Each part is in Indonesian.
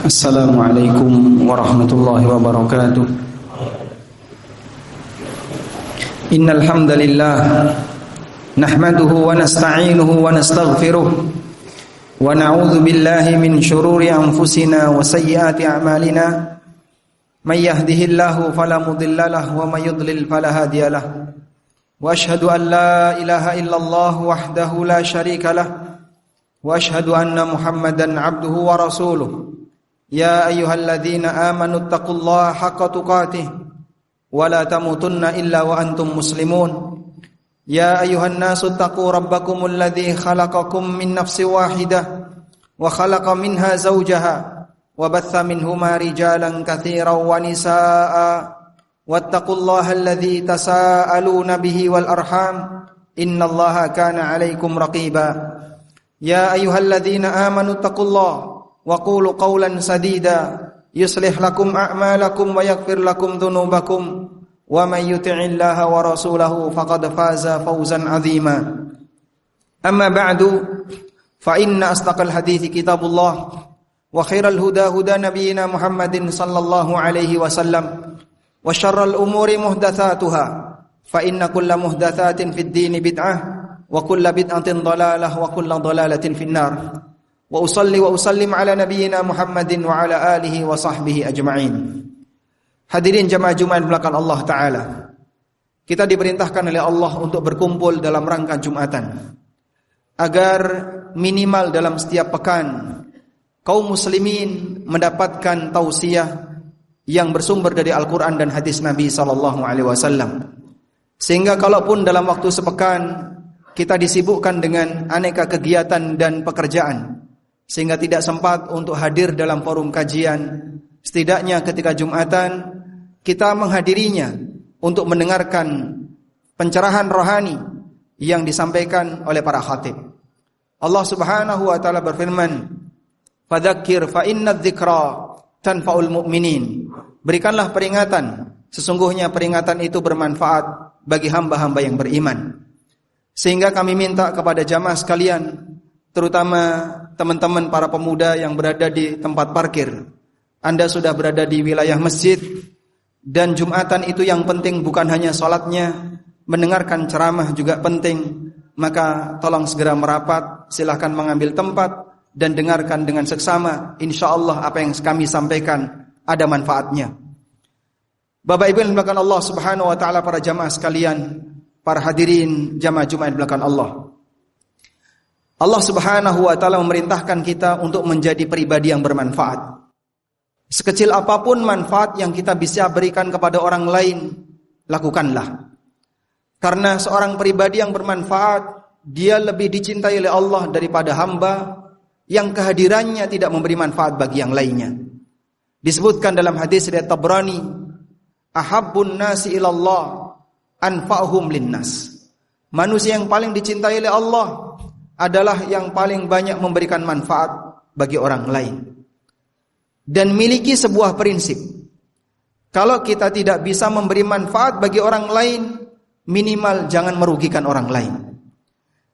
Assalamualaikum warahmatullahi wabarakatuh. Innal hamdalillah nahmaduhu wa nasta'inuhu wa nastaghfiruh wa na'udzu billahi min shururi anfusina wa sayyiati a'malina. May yahdihillahu fala mudilla lahu wa may yudlil fala hadiya lahu. Wa asyhadu an la ilaha illallah wahdahu la syarika lahu wa asyhadu anna Muhammadan 'abduhu wa rasuluh. Ya ayyuhalladzina amanu taqullaha haqqa tuqatih wa la tamutunna illa wa antum muslimun. Ya ayyuhan nasu taqu rabbakumul ladzi khalaqakum min nafsin wahidah wa khalaqa minha zawjaha wa batha minhuma rijalan katsiran wa nisaa'a wattaqullaha alladzi tasaaluna bihi wal arham innallaha kana 'alaikum raqiba. Ya ayyuhalladzina amanu taqullaha wa qulu qawlan sadida yuslih lakum a'malakum wa yaghfir lakum dhunubakum wa may yuti'illaha wa rasulahu faqad faza fawzan 'azima. Amma ba'du, fa inna asdaqal hadithi kitabullah wa khairal huda huda nabiyyina Muhammadin sallallahu alaihi wasallam wa syarral umuri muhdatsatuha fa inna kulla muhdatsatin fid dini bid'ah wa kulla bid'atin dhalalah wa kulla dhalalatin finnar. Wa usalli wa usallim ala nabiyyina Muhammadin wa ala alihi wa sahbihi ajma'in. Hadirin jamaah Jumat belakang Allah Ta'ala, kita diperintahkan oleh Allah untuk berkumpul dalam rangka Jumatan, agar minimal dalam setiap pekan kaum muslimin mendapatkan tausiah yang bersumber dari Al-Quran dan hadis Nabi SAW, sehingga kalaupun dalam waktu sepekan kita disibukkan dengan aneka kegiatan dan pekerjaan sehingga tidak sempat untuk hadir dalam forum kajian, setidaknya ketika Jumatan kita menghadirinya untuk mendengarkan pencerahan rohani yang disampaikan oleh para khatib. Allah Subhanahu wa taala berfirman, "Fadzakir fa innadz-dzikra tanfa'ul mu'minin." Berikanlah peringatan, sesungguhnya peringatan itu bermanfaat bagi hamba-hamba yang beriman. Sehingga kami minta kepada jamaah sekalian, terutama teman-teman para pemuda yang berada di tempat parkir. Anda sudah berada di wilayah masjid, dan Jumatan itu yang penting bukan hanya sholatnya, mendengarkan ceramah juga penting. Maka tolong segera merapat, silahkan mengambil tempat dan dengarkan dengan seksama. InsyaAllah apa yang kami sampaikan ada manfaatnya. Bapak Ibu yang dimuliakan Allah Subhanahu wa taala, para jamaah sekalian, para hadirin jamaah Jumat belakang Allah. Allah Subhanahu wa taala memerintahkan kita untuk menjadi pribadi yang bermanfaat. Sekecil apapun manfaat yang kita bisa berikan kepada orang lain, lakukanlah. Karena seorang pribadi yang bermanfaat, dia lebih dicintai oleh Allah daripada hamba yang kehadirannya tidak memberi manfaat bagi yang lainnya. Disebutkan dalam hadis riwayat Tabrani, ahabbun nasi ilallah anfa'uhum linnas. Manusia yang paling dicintai oleh Allah adalah yang paling banyak memberikan manfaat bagi orang lain. Dan miliki sebuah prinsip, kalau kita tidak bisa memberi manfaat bagi orang lain, minimal jangan merugikan orang lain.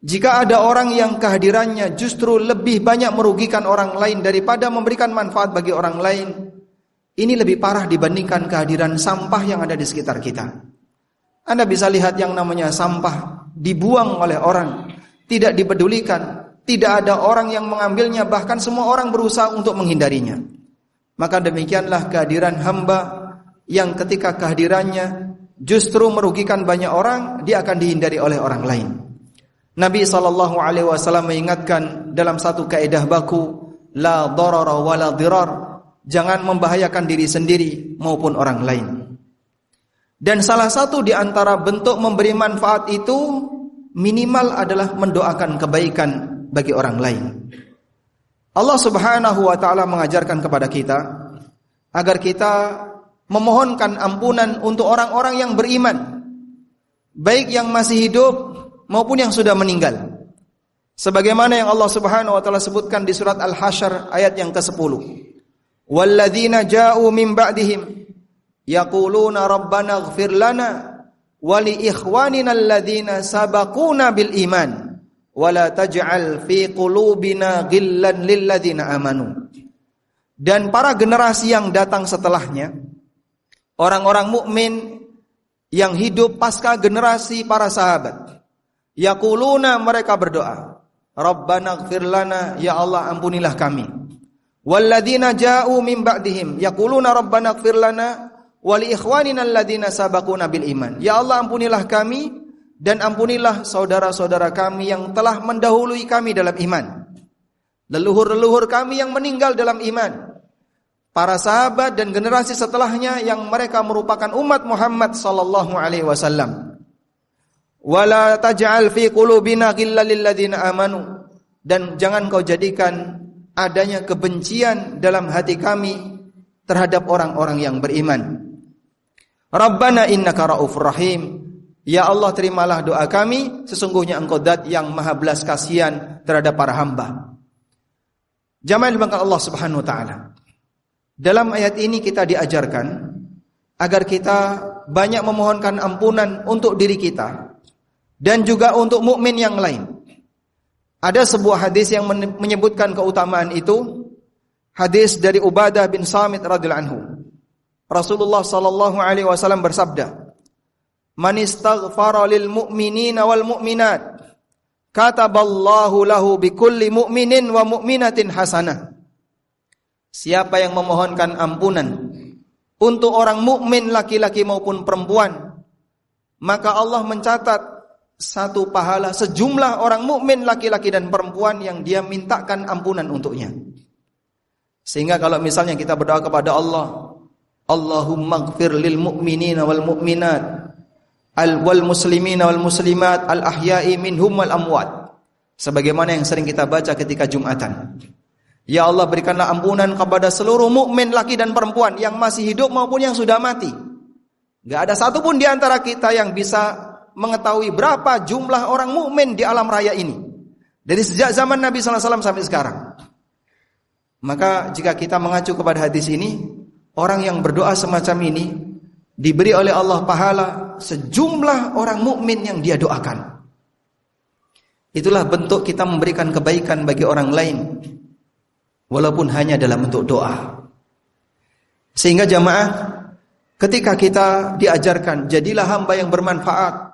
Jika ada orang yang kehadirannya justru lebih banyak merugikan orang lain daripada memberikan manfaat bagi orang lain, ini lebih parah dibandingkan kehadiran sampah yang ada di sekitar kita. Anda bisa lihat yang namanya sampah dibuang oleh orang, tidak dipedulikan, tidak ada orang yang mengambilnya, bahkan semua orang berusaha untuk menghindarinya. Maka demikianlah kehadiran hamba yang ketika kehadirannya justru merugikan banyak orang, dia akan dihindari oleh orang lain. Nabi SAW mengingatkan dalam satu kaidah baku, la darara wa la dirar, jangan membahayakan diri sendiri maupun orang lain. Dan salah satu di antara bentuk memberi manfaat itu minimal adalah mendoakan kebaikan bagi orang lain. Allah Subhanahu wa taala mengajarkan kepada kita agar kita memohonkan ampunan untuk orang-orang yang beriman, baik yang masih hidup maupun yang sudah meninggal. Sebagaimana yang Allah Subhanahu wa taala sebutkan di surat Al-Hasyr ayat yang ke-10. Walladzina ja'u min ba'dihim yaquluna rabbana ighfir lana wa li ikhwanina alladzina sabaquna bil iman wala taj'al fi qulubina ghillan lil ladzina amanu. dan para generasi yang datang setelahnya, orang-orang mukmin yang hidup pasca generasi para sahabat, yaquluna, mereka berdoa, Rabbana ighfir lana, ya Allah ampunilah kami. Walladzina ja'u min ba'dihim yaquluna Rabbana ighfir lana wa li ikhwanina alladzina sabaquna bil iman. Ya Allah ampunilah kami dan ampunilah saudara-saudara kami yang telah mendahului kami dalam iman. Leluhur-leluhur kami yang meninggal dalam iman. Para sahabat dan generasi setelahnya yang mereka merupakan umat Muhammad sallallahu alaihi wasallam. Wala taj'al fi qulubina ghillan lil ladzina amanu, dan jangan kau jadikan adanya kebencian dalam hati kami terhadap orang-orang yang beriman. Rabbana innaka raufur rahim, ya Allah terimalah doa kami, sesungguhnya Engkau zat yang maha belas kasihan terhadap para hamba. Jamaah dimangkat Allah Subhanahu wa taala. Dalam ayat ini kita diajarkan agar kita banyak memohonkan ampunan untuk diri kita dan juga untuk mukmin yang lain. Ada sebuah hadis yang menyebutkan keutamaan itu. Hadis dari Ubadah bin Samit radhiyallahu anhu. Rasulullah sallallahu alaihi wasallam bersabda, "Man istaghfara lil mu'minina wal mu'minat, kataballahu lahu bikulli mu'minin wa mu'minatin hasanah." Siapa yang memohonkan ampunan untuk orang mukmin laki-laki maupun perempuan, maka Allah mencatat satu pahala sejumlah orang mukmin laki-laki dan perempuan yang dia mintakan ampunan untuknya. Sehingga kalau misalnya kita berdoa kepada Allah, Allahumma ighfir lil mu'minina wal mu'minat wal muslimina wal muslimat al ahya'i minhum wal amwat, sebagaimana yang sering kita baca ketika Jumatan. Ya Allah, berikanlah ampunan kepada seluruh mukmin laki dan perempuan yang masih hidup maupun yang sudah mati. Gak ada satupun di antara kita yang bisa mengetahui berapa jumlah orang mukmin di alam raya ini dari sejak zaman Nabi sallallahu alaihi wasallam sampai sekarang. Maka jika kita mengacu kepada hadis ini, orang yang berdoa semacam ini diberi oleh Allah pahala sejumlah orang mukmin yang dia doakan. Itulah bentuk kita memberikan kebaikan bagi orang lain, walaupun hanya dalam bentuk doa. Sehingga jamaah, ketika kita diajarkan jadilah hamba yang bermanfaat.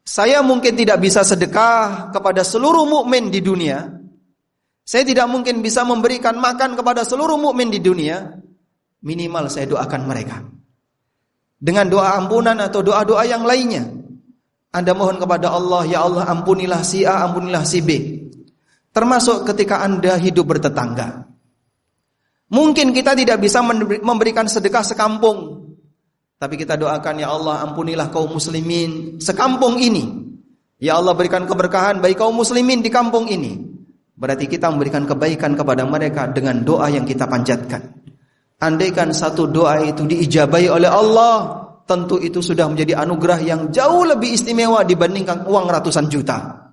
Saya mungkin tidak bisa sedekah kepada seluruh mukmin di dunia. Saya tidak mungkin bisa memberikan makan kepada seluruh mukmin di dunia. Minimal saya doakan mereka dengan doa ampunan atau doa-doa yang lainnya. Anda mohon kepada Allah, ya Allah ampunilah si A, ampunilah si B. Termasuk ketika Anda hidup bertetangga. Mungkin kita tidak bisa memberikan sedekah sekampung, tapi kita doakan, ya Allah ampunilah kaum muslimin sekampung ini. Ya Allah berikan keberkahan bagi kaum muslimin di kampung ini. Berarti kita memberikan kebaikan kepada mereka dengan doa yang kita panjatkan. Andaikan satu doa itu diijabahi oleh Allah, tentu itu sudah menjadi anugerah yang jauh lebih istimewa dibandingkan uang ratusan juta.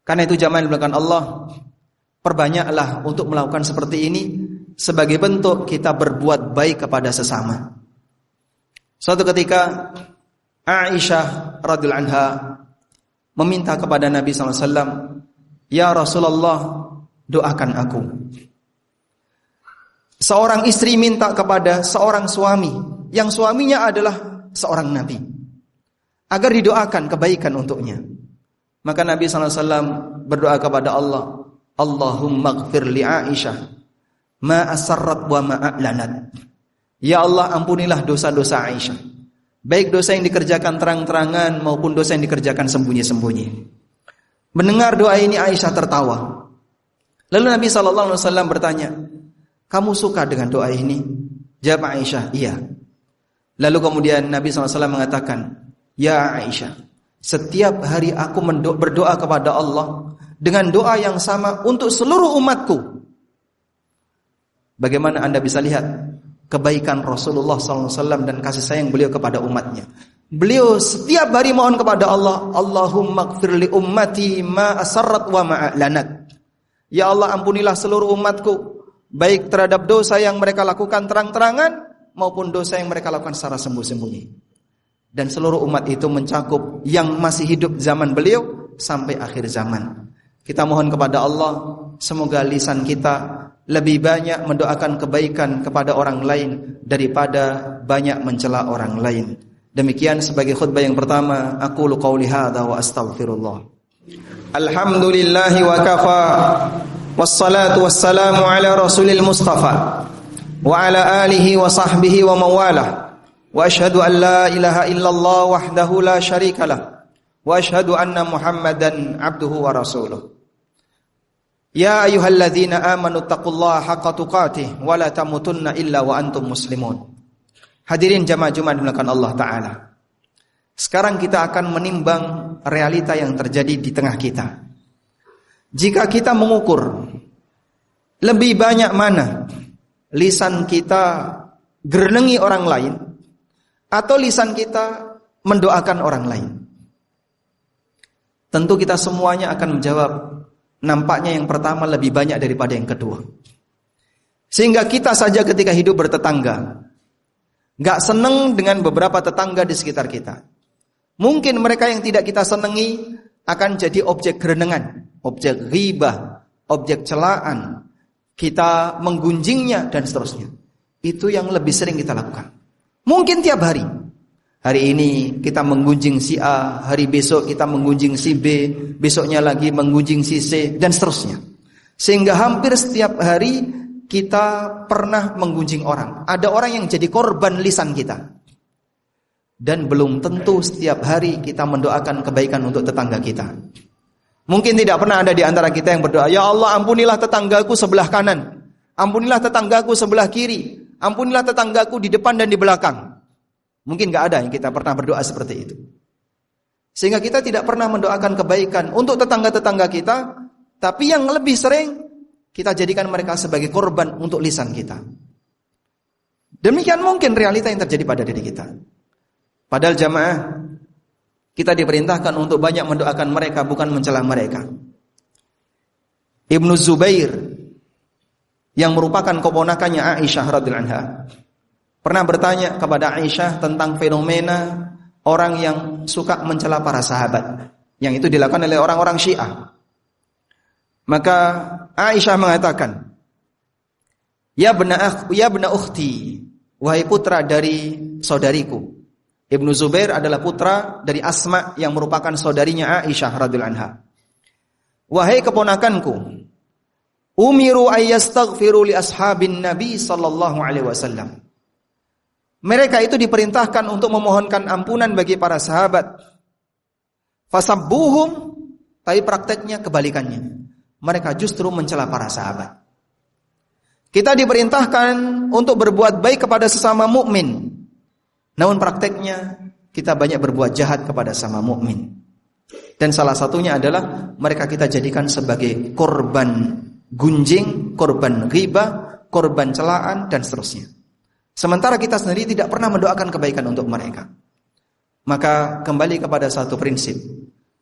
Karena itu jamaah yang dimuliakan Allah, perbanyaklah untuk melakukan seperti ini sebagai bentuk kita berbuat baik kepada sesama. Suatu ketika Aisyah radhiyallahu anha meminta kepada Nabi sallallahu alaihi wasallam, "Ya Rasulullah, doakan aku." Seorang istri minta kepada seorang suami yang suaminya adalah seorang nabi agar didoakan kebaikan untuknya. Maka Nabi sallallahu alaihi wasallam berdoa kepada Allah, "Allahumma ighfir li Aisyah ma asarrat wa ma a'lanat." Ya Allah, ampunilah dosa-dosa Aisyah, baik dosa yang dikerjakan terang-terangan maupun dosa yang dikerjakan sembunyi-sembunyi. Mendengar doa ini Aisyah tertawa. Lalu Nabi sallallahu alaihi wasallam bertanya, "Kamu suka dengan doa ini?" Jawab Aisyah, "Iya." Lalu kemudian Nabi SAW mengatakan, "Ya Aisyah, setiap hari aku berdoa kepada Allah dengan doa yang sama untuk seluruh umatku." Bagaimana Anda bisa lihat kebaikan Rasulullah SAW dan kasih sayang beliau kepada umatnya. Beliau setiap hari mohon kepada Allah, "Allahumma ighfir li ummati ma asarrat wa ma a'lanat." Ya Allah, ampunilah seluruh umatku, baik terhadap dosa yang mereka lakukan terang-terangan maupun dosa yang mereka lakukan secara sembunyi-sembunyi. Dan seluruh umat itu mencakup yang masih hidup zaman beliau sampai akhir zaman. Kita mohon kepada Allah, semoga lisan kita, lebih banyak mendoakan kebaikan kepada orang lain daripada banyak mencela orang lain. Demikian sebagai khutbah yang pertama, aqulu qauli hadza wa astaghfirullah. Alhamdulillahi wa kafa, wassalatu wassalamu ala rasulil mustafa wa ala alihi wa sahbihi wa mawalah. Wa ashhadu an la ilaha illallah wahdahu la syarikalah wa ashhadu anna Muhammadan abduhu wa rasuluh. Ya ayyuhalladzina amanu taqullaha haqqa tuqatih wa la tamutunna illa wa antum muslimun. Hadirin jamaah Jumat dimuliakan Allah taala. Sekarang kita akan menimbang realita yang terjadi di tengah kita. Jika kita mengukur lebih banyak mana lisan kita gerenengi orang lain atau lisan kita mendoakan orang lain, tentu kita semuanya akan menjawab, nampaknya yang pertama lebih banyak daripada yang kedua. Sehingga kita saja ketika hidup bertetangga gak seneng dengan beberapa tetangga di sekitar kita. Mungkin mereka yang tidak kita senangi akan jadi objek gerenengan, objek ghibah, objek celaan. Kita menggunjingnya dan seterusnya. Itu yang lebih sering kita lakukan. Mungkin tiap hari. Hari ini kita menggunjing si A, hari besok kita menggunjing si B, besoknya lagi menggunjing si C, dan seterusnya. Sehingga hampir setiap hari kita pernah menggunjing orang. Ada orang yang jadi korban lisan kita. Dan belum tentu setiap hari kita mendoakan kebaikan untuk tetangga kita. Mungkin tidak pernah ada di antara kita yang berdoa, ya Allah ampunilah tetanggaku sebelah kanan, ampunilah tetanggaku sebelah kiri, ampunilah tetanggaku di depan dan di belakang. Mungkin gak ada yang kita pernah berdoa seperti itu. Sehingga kita tidak pernah mendoakan kebaikan untuk tetangga-tetangga kita. Tapi yang lebih sering kita jadikan mereka sebagai korban untuk lisan kita. Demikian mungkin realita yang terjadi pada diri kita. Padahal jamaah, kita diperintahkan untuk banyak mendoakan mereka, bukan mencela mereka. Ibnu Zubair yang merupakan keponakannya Aisyah radhiyallahu anha pernah bertanya kepada Aisyah tentang fenomena orang yang suka mencela para sahabat, yang itu dilakukan oleh orang-orang Syiah. Maka Aisyah mengatakan, Ya bna ukhti, wahai putra dari saudariku. Ibnu Zubair adalah putra dari Asma yang merupakan saudarinya Aisyah radhiyallahu anha. Wahai keponakanku, umiru ayyastaghfiru li ashabin Nabi sallallahu alaihi wasallam. Mereka itu diperintahkan untuk memohonkan ampunan bagi para sahabat. Fasabbuhum, tapi prakteknya kebalikannya. Mereka justru mencela para sahabat. Kita diperintahkan untuk berbuat baik kepada sesama mukmin. Namun prakteknya kita banyak berbuat jahat kepada sesama mukmin. Dan salah satunya adalah mereka kita jadikan sebagai korban gunjing, korban ghibah, korban celaan dan seterusnya. Sementara kita sendiri tidak pernah mendoakan kebaikan untuk mereka. Maka kembali kepada satu prinsip.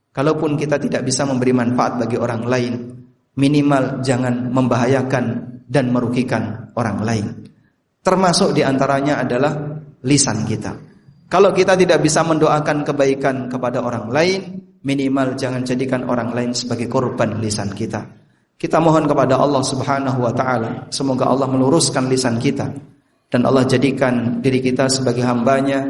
Kalaupun kita tidak bisa memberi manfaat bagi orang lain, minimal jangan membahayakan dan merugikan orang lain. Termasuk diantaranya adalah lisan kita. Kalau kita tidak bisa mendoakan kebaikan kepada orang lain, minimal jangan jadikan orang lain sebagai korban lisan kita. Kita mohon kepada Allah Subhanahu wa taala, semoga Allah meluruskan lisan kita dan Allah jadikan diri kita sebagai hambanya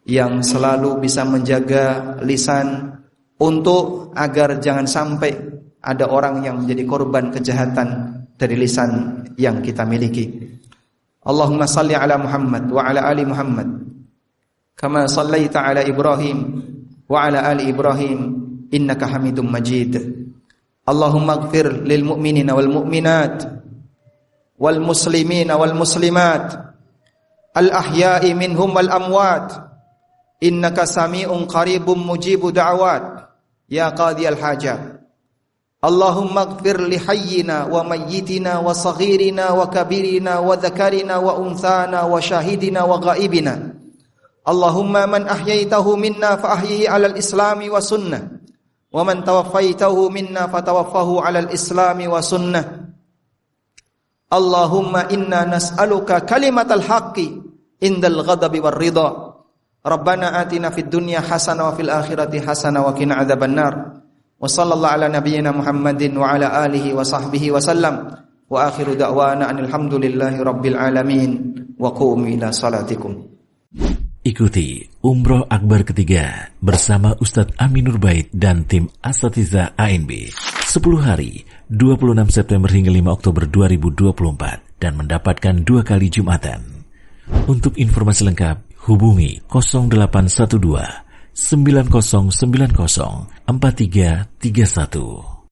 yang selalu bisa menjaga lisan untuk agar jangan sampai ada orang yang menjadi korban kejahatan dari lisan yang kita miliki. Allahumma salli ala Muhammad wa ala ali Muhammad kama sallaita ala Ibrahim wa ala ali Ibrahim innaka Hamidum Majid. Allahumma ighfir lil mu'minina wal mu'minat wal muslimina wal muslimat al ahya'i minhum wal amwat innaka sami'un qaribun mujibu da'awat ya qadiyal hajat. Allahumma ighfir li hayyina wa mayyitina wa saghirina wa kabirina wa dhakarina wa unthana wa shahidina wa ghaibina. Allahumma man ahyaitahu minna fa ahyihi 'alal islami wa sunnah wa man tawaffaitahu minna fa tawaffahu 'alal islami wa sunnah. Allahumma inna nas'aluka kalimatal haqqi indal ghadabi war ridha. Rabbana atina fid dunya hasanah wa fil akhirati hasanah wa qina adzabannar. Wa sallallahu ala nabiyyina Muhammadin wa ala alihi wa sahbihi wa sallam. Wa akhiru da'wana alhamdulillahi rabbil alamin. Wa qumu ila salatikum. Ikuti Umroh Akbar ketiga bersama Ustadz Aminur Bait dan tim Asatidzah ANB 10 hari 26 September hingga 5 Oktober 2024 dan mendapatkan 2 kali Jumatan. Untuk informasi lengkap hubungi 0812 9090 4331.